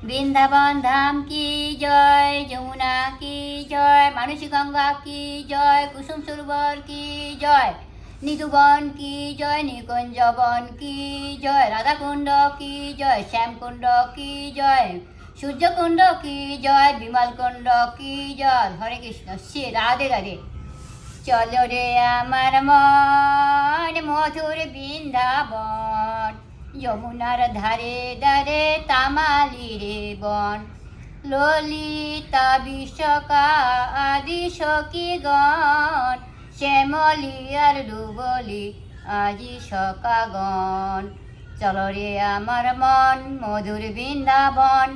বৃন্দাবন ধাম কি জয়, যমুনা কি জয়, মানসী গঙ্গা কি জয়, কুসুম সরোবর কি জয়, নিধুবন কি জয়, নিকুঞ্জবন কি জয়, রাধাকুণ্ড কি জয়, শ্যামকুণ্ড কি জয়, সূর্যকুণ্ড কি জয়, বিমলকুণ্ড কি জয়। হরে কৃষ্ণ, শ্রী রাধে রাধে। চলো রে আমার মন মধুর বৃন্দাবন, যমুনার ধারে ধারে তামালি রে বন, ললিতা বিশকা আদি সখীগণ, শ্যামলি আর ডুবলি আজি সকাগণ। চলো রে আমার মন মধুর বৃন্দাবন,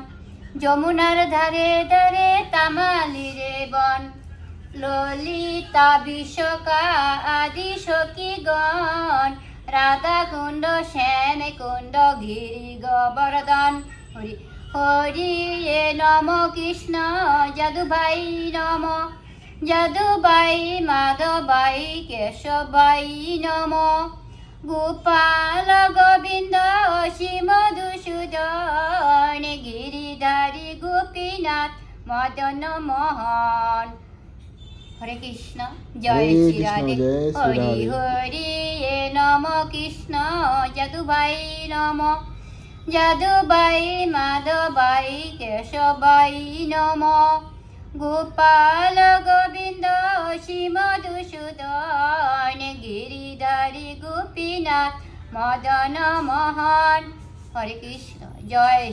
যমুনার ধারে ধারে তামালি রে বন, ললিতা বিশকা আদি সখীগণ, রাধা কুণ্ড শ্যাম কুণ্ড গিরি গোবর্ধন। হরি হরি এ নম কৃষ্ণ যদুভাই নম, যদুভাই মাধবাই কেশবাই নম, গোপাল গোবিন্দ শ্রী মধুসূদন, গিরিধারী গোপীনাথ মদন মোহন। হরে কৃষ্ণ, জয় শ্রী রাধে। হরি হরি এ নম কৃষ্ণ যদুভাই নম, যদুভাই মাধবাই কেশবাই নম, গোপাল গোবিন্দ শ্রী মধুসূদন, গিরিধারী গোপীনাথ মদন মোহন। হরে কৃষ্ণ, জয়